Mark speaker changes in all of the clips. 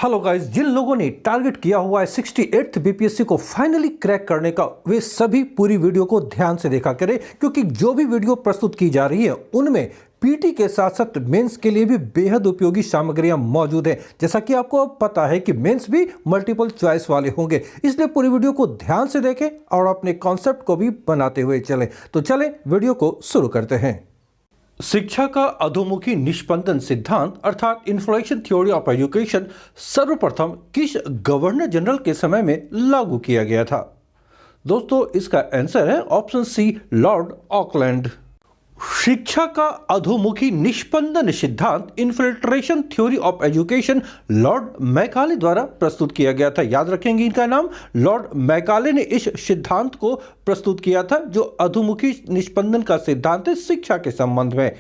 Speaker 1: Hello guys, जिन लोगों ने target किया हुआ है 68th बीपीएससी को फाइनली क्रैक करने का, वे सभी पूरी वीडियो को ध्यान से देखा करें, क्योंकि जो भी वीडियो प्रस्तुत की जा रही है उनमें पीटी के साथ साथ मेंस के लिए भी बेहद उपयोगी सामग्रियां मौजूद हैं। जैसा कि आपको अब पता है कि मेंस भी मल्टीपल चॉइस वाले होंगे, इसलिए पूरी वीडियो को ध्यान से देखें और अपने कॉन्सेप्ट को भी बनाते हुए चलें। तो चलें वीडियो को शुरू करते हैं। शिक्षा का अधोमुखी निष्पंदन सिद्धांत अर्थात इन्फ्लेशन थ्योरी ऑफ एजुकेशन सर्वप्रथम किस गवर्नर जनरल के समय में लागू किया गया था? दोस्तों, इसका आंसर है ऑप्शन सी, लॉर्ड ऑकलैंड। शिक्षा का अधोमुखी निष्पंदन सिद्धांत infiltration theory of education Lord Macaulay द्वारा प्रस्तुत किया गया था। याद रखेंगे इनका नाम, लॉर्ड मैकाले ने इस सिद्धांत को प्रस्तुत किया था, जो अधोमुखी निष्पंदन का सिद्धांत है शिक्षा के संबंध में।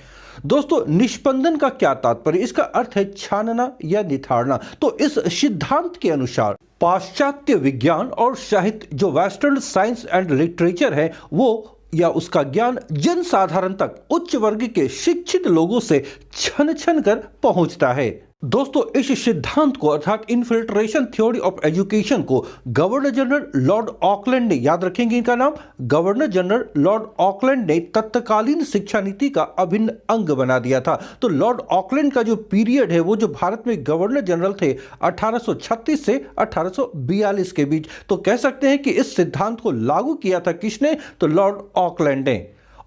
Speaker 1: दोस्तों, निष्पंदन का क्या तात्पर्य? इसका अर्थ है छानना या निथारना। तो इस सिद्धांत के अनुसार पाश्चात्य विज्ञान और साहित्य, जो वेस्टर्न साइंस एंड लिटरेचर है, वो या उसका ज्ञान जन साधारण तक उच्च वर्ग के शिक्षित लोगों से छन छन कर पहुंचता है। दोस्तों, इस सिद्धांत को अर्थात इन्फिल्ट्रेशन थ्योरी ऑफ एजुकेशन को गवर्नर जनरल लॉर्ड ऑकलैंड ने, याद रखेंगे इनका नाम, गवर्नर जनरल लॉर्ड ऑकलैंड ने तत्कालीन शिक्षा नीति का अभिन्न अंग बना दिया था। तो लॉर्ड ऑकलैंड का जो पीरियड है, वो जो भारत में गवर्नर जनरल थे 1836 से 1842 के बीच, तो कह सकते हैं कि इस सिद्धांत को लागू किया था किसने? तो लॉर्ड ऑकलैंड ने।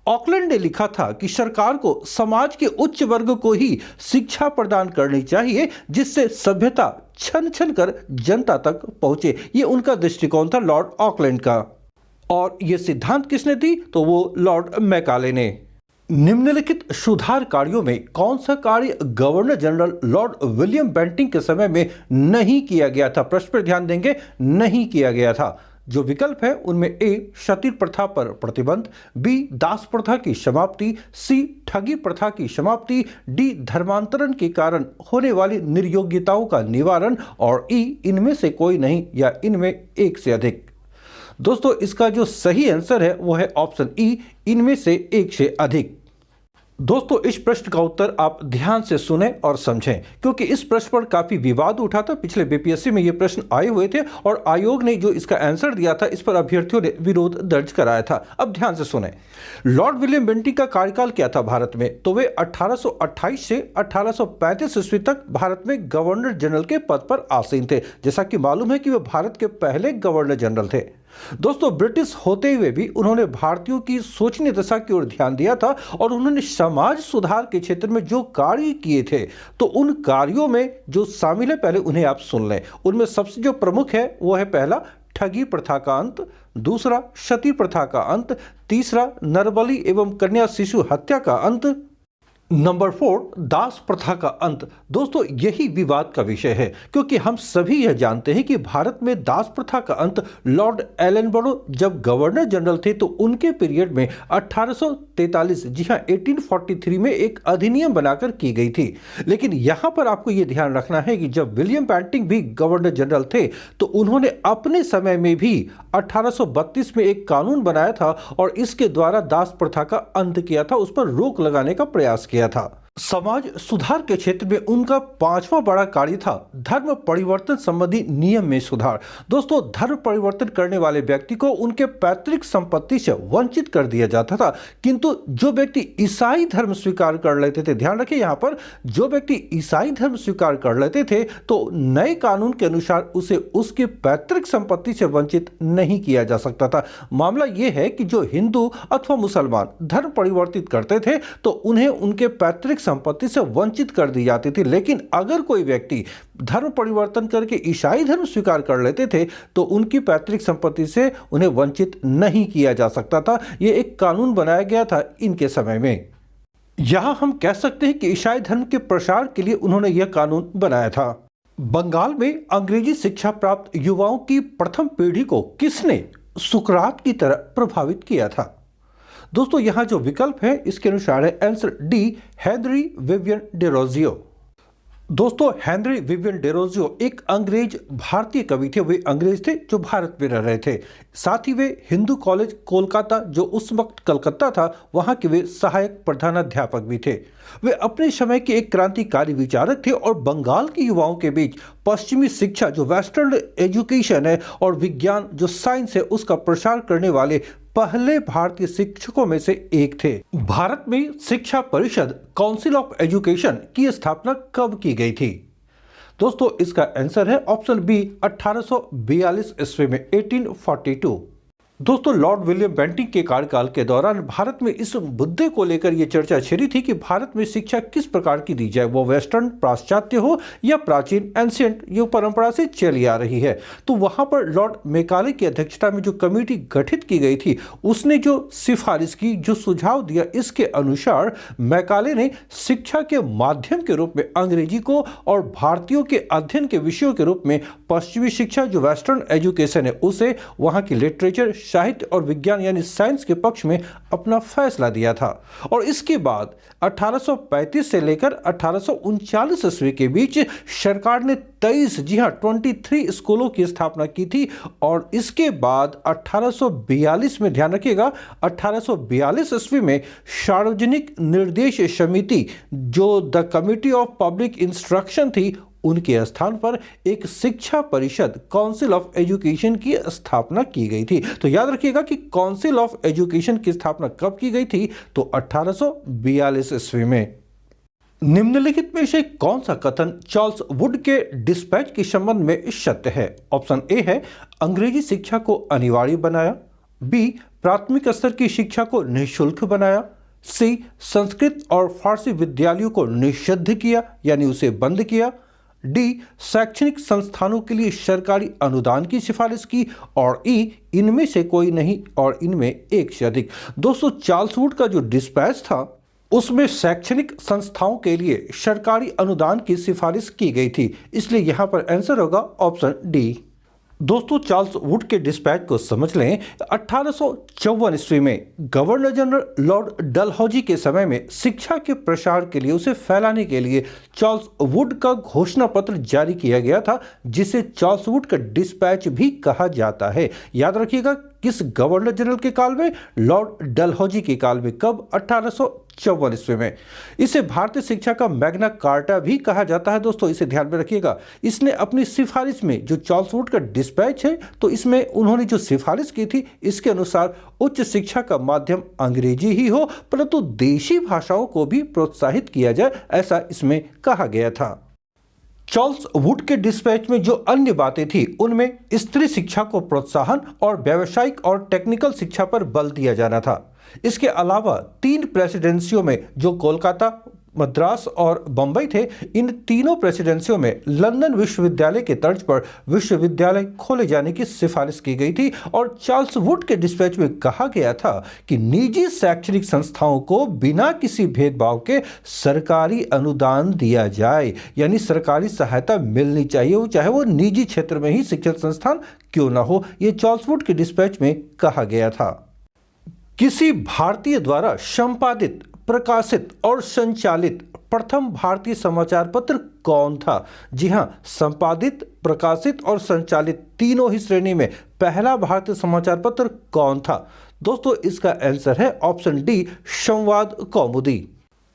Speaker 1: ऑकलैंड ने लिखा था कि सरकार को समाज के उच्च वर्ग को ही शिक्षा प्रदान करनी चाहिए, जिससे सभ्यता छन छन कर जनता तक पहुंचे। ये उनका दृष्टिकोण था लॉर्ड ऑकलैंड का। और ये सिद्धांत किसने दी? तो वो लॉर्ड मैकाले ने। निम्नलिखित सुधार कार्यों में कौन सा कार्य governor general lord William Bentinck के समय में नहीं किया गया था? प्रश्न पर ध्यान देंगे, नहीं किया गया था। जो विकल्प है उनमें ए, सती प्रथा पर प्रतिबंध, बी, दास प्रथा की समाप्ति, सी, ठगी प्रथा की समाप्ति, डी, धर्मांतरण के कारण होने वाली निर्योग्यताओं का निवारण, और ई, इनमें से कोई नहीं या इनमें एक से अधिक। दोस्तों, इसका जो सही आंसर है वो है ऑप्शन ई, इनमें से एक से अधिक। दोस्तों, इस प्रश्न का उत्तर आप ध्यान से सुने और समझें, क्योंकि इस प्रश्न पर काफी विवाद उठा था। पिछले बीपीएससी में ये प्रश्न आए हुए थे और आयोग ने जो इसका आंसर दिया था, इस पर अभ्यर्थियों ने विरोध दर्ज कराया था। अब ध्यान से सुने, लॉर्ड विलियम बेंटिंग का कार्यकाल क्या था भारत में? तो वे 1828 से 1835 ईस्वी तक भारत में गवर्नर जनरल के पद पर आसीन थे। जैसा कि मालूम है कि वे भारत के पहले गवर्नर जनरल थे। दोस्तों, ब्रिटिश होते हुए भी उन्होंने भारतीयों की सोचनीय दशा की ओर ध्यान दिया था और उन्होंने समाज सुधार के क्षेत्र में जो कार्य किए थे, तो उन कार्यों में जो शामिल है, पहले उन्हें आप सुन लें। उनमें सबसे जो प्रमुख है वो है, पहला, ठगी प्रथा का अंत, दूसरा, सती प्रथा का अंत, तीसरा, नरबली एवं कन्या शिशु हत्या का अंत, नंबर 4, दास प्रथा का अंत। दोस्तों, यही विवाद का विषय है, क्योंकि हम सभी यह जानते हैं कि भारत में दास प्रथा का अंत लॉर्ड एलनबरो जब गवर्नर जनरल थे, तो उनके पीरियड में 1843, जी हाँ 1843 में एक अधिनियम बनाकर की गई थी। लेकिन यहां पर आपको यह ध्यान रखना है कि जब विलियम बेंटिंग भी गवर्नर जनरल थे, तो उन्होंने अपने समय में भी 1832 में एक कानून बनाया था और इसके द्वारा दास प्रथा का अंत किया था, उस पर रोक लगाने का प्रयास किया था। समाज सुधार के क्षेत्र में उनका पांचवा बड़ा कार्य था धर्म परिवर्तन संबंधी नियम में सुधार। दोस्तों, धर्म परिवर्तन करने वाले व्यक्ति को उनके पैतृक संपत्ति से वंचित कर दिया जाता था, किंतु जो व्यक्ति ईसाई धर्म स्वीकार कर लेते थे, ध्यान रखिए यहां पर, जो व्यक्ति ईसाई धर्म स्वीकार कर लेते थे, तो नए कानून के अनुसार उसे उसके पैतृक संपत्ति से वंचित नहीं किया जा सकता था। मामला यह है कि जो हिंदू अथवा मुसलमान धर्म परिवर्तित करते थे, तो उन्हें उनके पैतृक संपत्ति से वंचित कर दी जाती थी। लेकिन अगर कोई व्यक्ति धर्म परिवर्तन करके ईसाई धर्म स्वीकार कर लेते थे, तो उनकी पैतृक संपत्ति से उन्हें वंचित नहीं किया जा सकता था। यह एक कानून बनाया गया था इनके समय में। यहां हम कह सकते हैं कि ईसाई धर्म के प्रसार के लिए उन्होंने यह कानून बनाया था। बंगाल में अंग्रेजी शिक्षा प्राप्त युवाओं की प्रथम पीढ़ी को किसने सुकरात की तरह प्रभावित किया था? दोस्तों, यहां जो विकल्प है इसके अनुसार है answer D, Henry Vivian Derozio. दोस्तों, हेनरी विवियन डेरोजियो एक अंग्रेज भारतीय कवि थे। वे अंग्रेज थे जो भारत में रह रहे थे। साथ ही वे हिंदू कॉलेज कोलकाता, जो उस वक्त कलकत्ता था, वहां के वे सहायक प्रधानाध्यापक भी थे। वे अपने समय के एक क्रांतिकारी विचारक थे और बंगाल के युवाओं के बीच पश्चिमी शिक्षा जो वेस्टर्न एजुकेशन है और विज्ञान जो साइंस है उसका प्रसार करने वाले पहले भारतीय शिक्षकों में से एक थे। भारत में शिक्षा परिषद काउंसिल ऑफ एजुकेशन की स्थापना कब की गई थी? दोस्तों इसका आंसर है ऑप्शन बी 1842 ईस्वी में 1842। दोस्तों लॉर्ड विलियम बेंटिंक के कार्यकाल के दौरान भारत में इस मुद्दे को लेकर यह चर्चा छिड़ी थी कि भारत में शिक्षा किस प्रकार की दी जाए, वो वेस्टर्न पाश्चात्य हो या प्राचीन एंशियंट ये परंपरा से चली आ रही है। तो वहां पर लॉर्ड मैकाले की अध्यक्षता में जो कमेटी गठित की गई थी उसने जो सिफारिश की, जो सुझाव दिया, इसके अनुसार मैकाले ने शिक्षा के माध्यम के रूप में अंग्रेजी को और भारतीयों के अध्ययन के विषयों के रूप में पश्चिमी शिक्षा जो वेस्टर्न एजुकेशन है उसे वहां की लिटरेचर, साहित्य और विज्ञान यानी साइंस के पक्ष में अपना फैसला दिया था। और इसके बाद 1835 से लेकर 1839 ईस्वी के बीच सरकार ने 23 स्कूलों की स्थापना की थी। और इसके बाद 1842 में, ध्यान रखिएगा, 1842 ईस्वी में सार्वजनिक निर्देश समिति जो the committee of public instruction थी उनके स्थान पर एक शिक्षा परिषद काउंसिल ऑफ एजुकेशन की स्थापना की गई थी। तो याद रखिएगा कि काउंसिल ऑफ एजुकेशन की स्थापना कब की गई थी? तो 1842 ईस्वी में। निम्नलिखित में से कौन सा कथन चार्ल्स वुड के डिस्पैच के संबंध में सत्य है? ऑप्शन ए है अंग्रेजी शिक्षा को अनिवार्य बनाया, बी प्राथमिक स्तर की शिक्षा को निःशुल्क बनाया, सी संस्कृत और फारसी विद्यालयों को निषिद्ध किया यानी उसे बंद किया, डी शैक्षणिक संस्थानों के लिए सरकारी अनुदान की सिफारिश की, और ई इनमें से कोई नहीं और इनमें एक से अधिक। दोस्तों चार्ल्स वुड का जो डिस्पैच था उसमें शैक्षणिक संस्थाओं के लिए सरकारी अनुदान की सिफारिश की गई थी, इसलिए यहां पर आंसर होगा ऑप्शन डी। दोस्तों चार्ल्स वुड के डिस्पैच को समझ लें। 1854 ईस्वी में गवर्नर जनरल लॉर्ड डलहौजी के समय में शिक्षा के प्रसार के लिए, उसे फैलाने के लिए चार्ल्स वुड का घोषणा पत्र जारी किया गया था जिसे चार्ल्स वुड का डिस्पैच भी कहा जाता है। याद रखिएगा किस गवर्नर जनरल के काल में? लॉर्ड डलहौजी के काल में। कब? 1854 ईस्वी में। इसे भारतीय शिक्षा का मैग्ना कार्टा भी कहा जाता है। दोस्तों इसे ध्यान में रखिएगा। इसने अपनी सिफारिश में जो चार्ल्स वुड का डिस्पैच है तो इसमें उन्होंने जो सिफारिश की थी इसके अनुसार उच्च शिक्षा का माध्यम अंग्रेजी ही हो परंतु देशी भाषाओं को भी प्रोत्साहित किया जाए, ऐसा इसमें कहा गया था। चार्ल्स वुड के डिस्पैच में जो अन्य बातें थी उनमें स्त्री शिक्षा को प्रोत्साहन और व्यावसायिक और टेक्निकल शिक्षा पर बल दिया जाना था। इसके अलावा 3 प्रेसिडेंसियों में जो कोलकाता, मद्रास और बंबई थे, इन तीनों प्रेसिडेंसियों में लंदन विश्वविद्यालय के तर्ज पर विश्वविद्यालय खोले जाने की सिफारिश की गई थी। और चार्ल्स वुड के डिस्पैच में कहा गया था कि निजी शैक्षणिक संस्थाओं को बिना किसी भेदभाव के सरकारी अनुदान दिया जाए, यानी सरकारी सहायता मिलनी चाहिए, चाहे वो निजी क्षेत्र में ही शिक्षण संस्थान क्यों ना हो। यह चार्ल्स वुड के डिस्पैच में कहा गया था। किसी भारतीय द्वारा संपादित, प्रकाशित और संचालित प्रथम भारतीय समाचार पत्र कौन था? जी हां, संपादित, प्रकाशित और संचालित तीनों ही श्रेणी में पहला भारतीय समाचार पत्र कौन था? दोस्तों इसका आंसर है ऑप्शन डी, संवाद कौमुदी।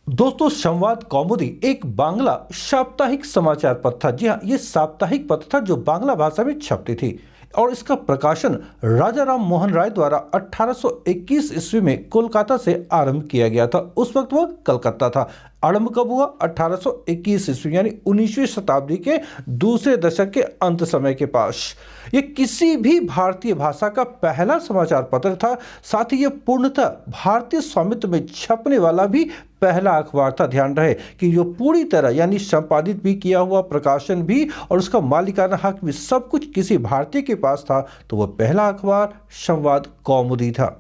Speaker 1: दोस्तों संवाद कौमुदी एक बांग्ला साप्ताहिक समाचार पत्र था। जी हां, यह साप्ताहिक पत्र था जो बांग्ला भाषा में छपती थी और इसका प्रकाशन राजा राम मोहन राय द्वारा 1821 ईस्वी में कोलकाता से आरंभ किया गया था। उस वक्त वह कलकत्ता था। आरंभ कब हुआ? 1821 ईस्वी यानी 19वीं शताब्दी के दूसरे दशक के अंत समय के पास। यह किसी भी भारतीय भाषा का पहला समाचार पत्र था। साथ ही यह पूर्णतः भारतीय स्वामित्व में छपने वाला भी पहला अखबार था। ध्यान रहे कि जो पूरी तरह यानी संपादित भी किया हुआ, प्रकाशन भी और उसका मालिकाना हक भी सब कुछ किसी भारतीय के पास था, तो वह पहला अखबार संवाद कौमुदी था।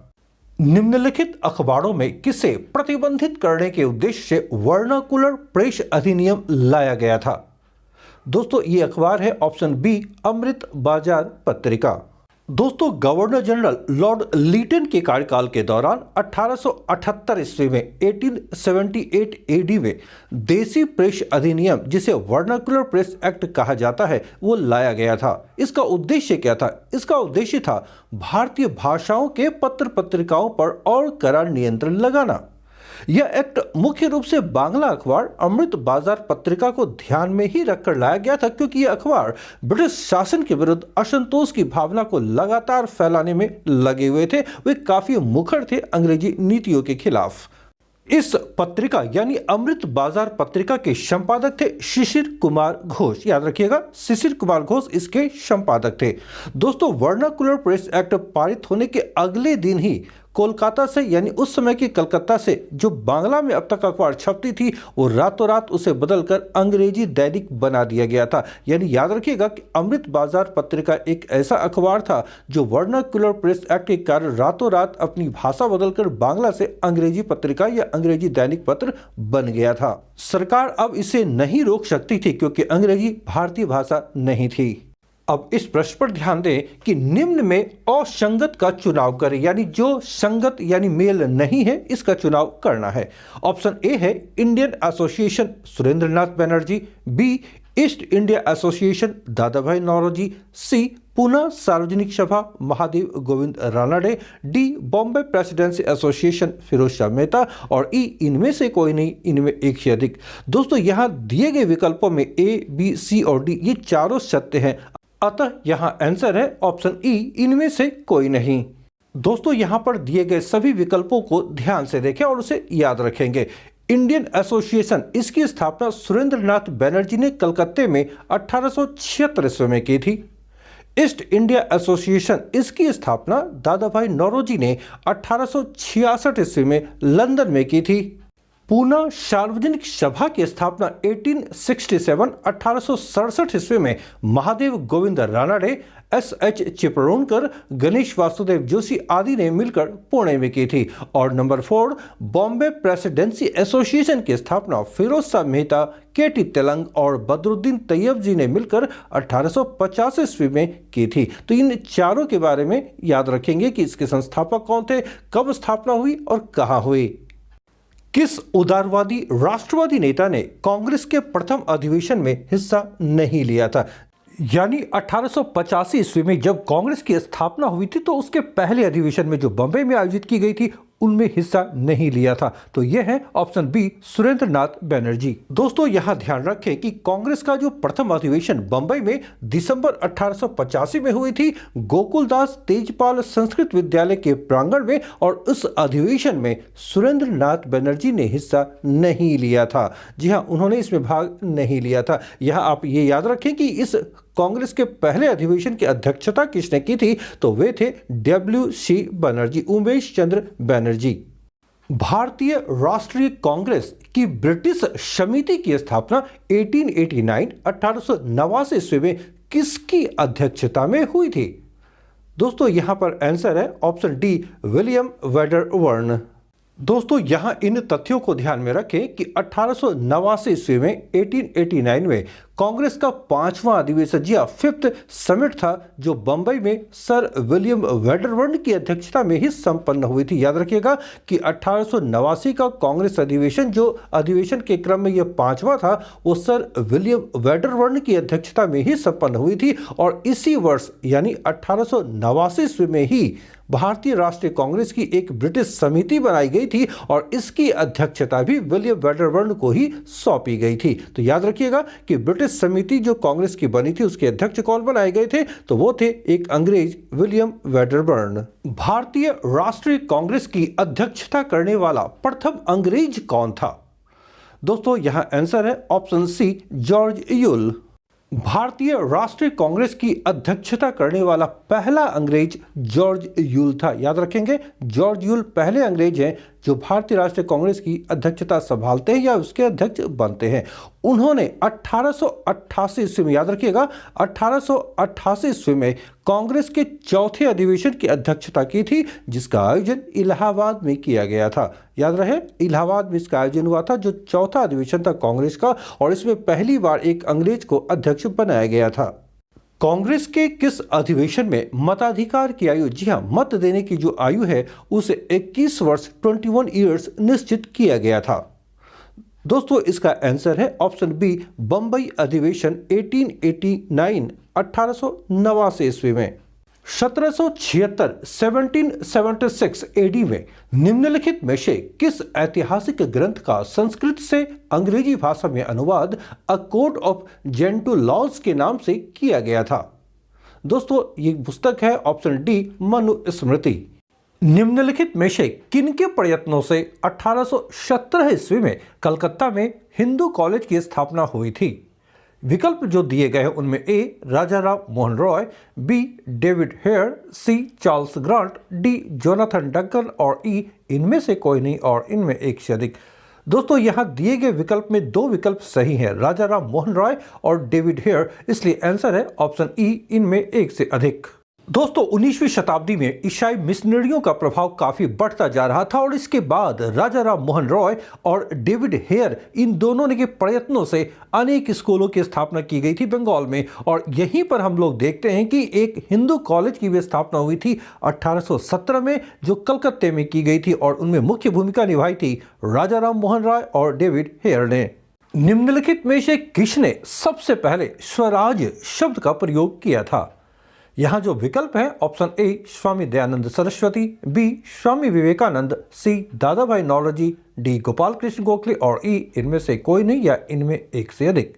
Speaker 1: निम्नलिखित अखबारों में किसे प्रतिबंधित करने के उद्देश्य से वर्नाकुलर प्रेस अधिनियम लाया गया था? दोस्तों ये अखबार है ऑप्शन बी, अमृत बाजार पत्रिका। दोस्तों गवर्नर जनरल लॉर्ड लीटन के कार्यकाल के दौरान 1878 ईस्वी में 1878 एडी में देसी प्रेस अधिनियम, जिसे वर्नाकुलर प्रेस एक्ट कहा जाता है, वो लाया गया था। इसका उद्देश्य क्या था? इसका उद्देश्य था भारतीय भाषाओं के पत्र पत्रिकाओं पर और कड़ा नियंत्रण लगाना। यह एक्ट मुख्य रूप से बांग्ला अखबार अमृत बाजार पत्रिका को ध्यान में ही रखकर लाया गया था, क्योंकि यह अखबार ब्रिटिश शासन के विरुद्ध असंतोष की भावना को लगातार फैलाने में लगे हुए थे। वे काफी मुखर थे अंग्रेजी नीतियों के खिलाफ। इस पत्रिका यानी अमृत बाजार पत्रिका के संपादक थे शिशिर कुमार घोष। याद रखिएगा, शिशिर कुमार घोष इसके संपादक थे। दोस्तों, वर्नाकुलर प्रेस एक्ट पारित होने के अगले दिन ही कोलकाता से, यानी उस समय की कलकत्ता से जो बांग्ला में अब तक अखबार छपती थी, वो रातों रात उसे बदलकर अंग्रेजी दैनिक बना दिया गया था। यानी याद रखिएगा कि अमृत बाजार पत्रिका एक ऐसा अखबार था जो वर्नाकुलर प्रेस एक्ट के कारण रातों रात अपनी भाषा बदलकर बांग्ला से अंग्रेजी पत्रिका या अंग्रेजी दैनिक पत्र बन गया था। सरकार अब इसे नहीं रोक सकती थी क्योंकि अंग्रेजी भारतीय भाषा नहीं थी। अब इस प्रश्न पर ध्यान दें कि निम्न में असंगत का चुनाव करें, यानी जो संगत यानी मेल नहीं है इसका चुनाव करना है। ऑप्शन ए है Indian association Surendranath Banerjee, B East India association Dadabhai Naoroji, C Pune Sarvajanik Sabha Mahadev Govind Ranade, D Bombay presidency association Firoz Shah Mehta, और ई इनमें से कोई नहीं, इनमें एक से अधिक। दोस्तों, यहां दिए गए विकल्पों में ए, बी, सी और डी ये चारों सत्य हैं, अतः यहां आंसर है ऑप्शन ई, इनमें से कोई नहीं। दोस्तों, यहां पर दिए गए सभी विकल्पों को ध्यान से देखें और उसे याद रखेंगे। इंडियन एसोसिएशन, इसकी स्थापना सुरेंद्रनाथ बनर्जी ने कलकत्ते में 1876 ईस्वी में की थी। ईस्ट इंडिया एसोसिएशन, इसकी स्थापना दादा भाई नौरोजी ने 1866 ईस्वी में लंदन में की थी। पुणे सार्वजनिक सभा की स्थापना 1867 ईस्वी में महादेव गोविंद रानडे, एस.एच. चिपळूणकर, गणेश वासुदेव जोशी आदि ने मिलकर पुणे में की थी। और नंबर 4 बॉम्बे प्रेसिडेंसी एसोसिएशन की स्थापना फिरोज शाह मेहता, के.टी. तेलंग और बदरुद्दीन तैयब जी ने मिलकर 1850 ईस्वी में की थी। तो इन चारों के बारे में याद रखेंगे कि इसके संस्थापक कौन थे, कब स्थापना हुई और कहां हुई। किस उदारवादी राष्ट्रवादी नेता ने कांग्रेस के प्रथम अधिवेशन में हिस्सा नहीं लिया था? यानी 1885 ईस्वी में जब कांग्रेस की स्थापना हुई थी तो उसके पहले अधिवेशन में जो बंबई में आयोजित की गई थी उनमें हिस्सा नहीं लिया था। तो यह है ऑप्शन बी सुरेंद्रनाथ बनर्जी। दोस्तों, यहां ध्यान रखें कि कांग्रेस का जो प्रथम अधिवेशन बंबई में दिसंबर 1885 में हुई थी, गोकुलदास तेजपाल संस्कृत विद्यालय के प्रांगण में, और उस अधिवेशन में सुरेंद्रनाथ बनर्जी ने हिस्सा नहीं लिया था। जी हां, उन्होंने इसमें भाग नहीं लिया था। यहां आप ये याद रखें कि इस कांग्रेस के पहले अधिवेशन की अध्यक्षता किसने की थी, तो वे थे W.C. बनर्जी, उमेश चंद्र बनर्जी। भारतीय राष्ट्रीय कांग्रेस की ब्रिटिश समिति की स्थापना 1889 ईस्वी में किसकी अध्यक्षता में हुई थी? दोस्तों, यहां पर आंसर है ऑप्शन डी विलियम वेडरवर्न। दोस्तों, यहां इन तथ्यों को ध्यान में रखें कि 1889 ईस्वी में 1889 में कांग्रेस का 5वां अधिवेशन, जी हां, 5th समिट था, जो बंबई में सर विलियम वेडरवर्न की अध्यक्षता में ही संपन्न हुई थी। याद रखिएगा कि 1889 का कांग्रेस अधिवेशन, जो अधिवेशन के क्रम में यह 5वां था, वो सर विलियम वेडरवर्न की अध्यक्षता में ही संपन्न हुई थी। और इसी वर्ष यानी 1889 ईस्वी में ही भारतीय राष्ट्रीय कांग्रेस की एक ब्रिटिश समिति बनाई गई थी और इसकी अध्यक्षता भी विलियम वेडरवर्न को ही सौंपी गई थी। तो याद रखिएगा कि ब्रिटिश समिति जो कांग्रेस की बनी थी उसके अध्यक्ष कौन बनाए गए थे, तो वो थे एक अंग्रेज विलियम वेडरवर्न। भारतीय राष्ट्रीय कांग्रेस की अध्यक्षता करने वाला प्रथम अंग्रेज कौन था? दोस्तों, यहां आंसर है ऑप्शन सी जॉर्ज यूल। भारतीय राष्ट्रीय कांग्रेस की अध्यक्षता करने वाला पहला अंग्रेज जॉर्ज यूल था। याद रखेंगे, जॉर्ज यूल पहले अंग्रेज हैं जो भारतीय राष्ट्रीय कांग्रेस की अध्यक्षता संभालते हैं या उसके अध्यक्ष बनते हैं। उन्होंने 1888 ईस्वी में, याद रखिएगा, 1888 ईस्वी में कांग्रेस के चौथे अधिवेशन की अध्यक्षता की थी, जिसका आयोजन इलाहाबाद में किया गया था। याद रहे, इलाहाबाद में इसका आयोजन हुआ था, जो चौथा अधिवेशन था कांग्रेस का, और इसमें पहली बार एक अंग्रेज को अध्यक्ष बनाया गया था। कांग्रेस के किस अधिवेशन में मताधिकार की आयु, जी हां, मत देने की जो आयु है उसे 21 वर्ष 21 ईयर्स निश्चित किया गया था? दोस्तों, इसका आंसर है ऑप्शन बी बंबई अधिवेशन 1889 ईस्वी में। 1776 1776 एडी में निम्नलिखित में से किस ऐतिहासिक ग्रंथ का संस्कृत से अंग्रेजी भाषा में अनुवाद a code of Gentoo laws के नाम से किया गया था? दोस्तों ये पुस्तक है ऑप्शन डी मनुस्मृति। निम्नलिखित में से किनके प्रयत्नों से 1817 ईस्वी में कलकत्ता में हिंदू कॉलेज की स्थापना हुई थी? विकल्प जो दिए गए हैं उनमें A Raja Ram Mohan Roy, B David Hare, C Charles Grant, D Jonathan Duncan और ई इनमें से कोई नहीं और इनमें एक से अधिक। दोस्तों यहां दिए गए विकल्प में दो विकल्प सही हैं, राजा राम मोहन रॉय और डेविड हेयर, इसलिए आंसर है ऑप्शन ई इनमें एक से अधिक। दोस्तों 19वीं शताब्दी में ईसाई मिशनरियों का प्रभाव काफी बढ़ता जा रहा था और इसके बाद राजा राम मोहन रॉय और डेविड हेयर इन दोनों ने के प्रयत्नों से अनेक स्कूलों की स्थापना की गई थी बंगाल में। और यहीं पर हम लोग देखते हैं कि एक हिंदू कॉलेज की भी स्थापना हुई थी 1817 में जो कलकत्ते में की गई थी और उनमें मुख्य भूमिका निभाई थी राजा राम मोहन रॉय और डेविड हेयर ने। निम्नलिखित में से किसने सबसे पहले स्वराज शब्द का प्रयोग किया था? यहां जो विकल्प है option A Swami Dayanand Saraswati, B Swami Vivekananda, C Dadabhai Naoroji, D Gopal Krishna Gokhale और ई इनमें से कोई नहीं या इनमें एक से अधिक।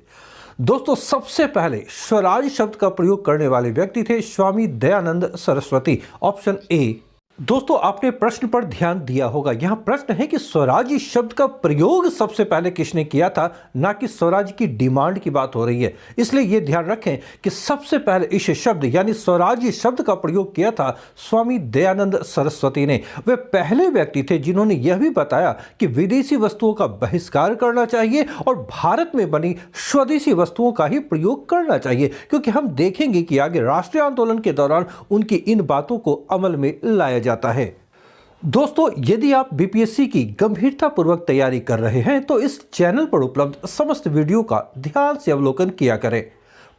Speaker 1: दोस्तों सबसे पहले स्वराज शब्द का प्रयोग करने वाले व्यक्ति थे स्वामी दयानंद सरस्वती, ऑप्शन ए। दोस्तों आपने प्रश्न पर ध्यान दिया होगा, यहां प्रश्न है कि स्वराज शब्द का प्रयोग सबसे पहले किसने किया था, ना कि स्वराज की डिमांड की बात हो रही है। इसलिए यह ध्यान रखें कि सबसे पहले इस शब्द यानी स्वराज शब्द का प्रयोग किया था स्वामी दयानंद सरस्वती ने। वे पहले व्यक्ति थे जिन्होंने यह भी बताया कि विदेशी वस्तुओं का बहिष्कार करना चाहिए और भारत में बनी स्वदेशी वस्तुओं का ही प्रयोग करना चाहिए, क्योंकि हम देखेंगे कि आगे राष्ट्रीय आंदोलन के दौरान उनकी इन बातों को अमल में लाया जाता है। दोस्तों यदि आप बीपीएससी की गंभीरतापूर्वक तैयारी कर रहे हैं तो इस चैनल पर उपलब्ध समस्त वीडियो का ध्यान से अवलोकन किया करें।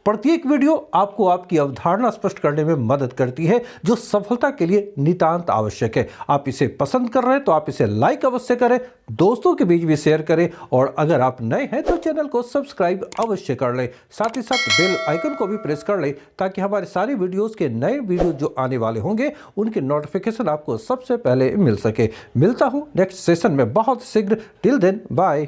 Speaker 1: प्रत्येक वीडियो आपको आपकी अवधारणा स्पष्ट करने में मदद करती है जो सफलता के लिए नितांत आवश्यक है। आप इसे पसंद कर रहे हैं तो आप इसे लाइक अवश्य करें, दोस्तों के बीच भी शेयर करें और अगर आप नए हैं तो चैनल को सब्सक्राइब अवश्य कर लें। साथ ही साथ बेल आइकन को भी प्रेस कर लें ताकि हमारे सारे वीडियोस के नए वीडियो जो आने वाले होंगे उनके नोटिफिकेशन आपको सबसे पहले मिल सके। मिलता हूं नेक्स्ट सेशन में बहुत शीघ्र। Till then bye.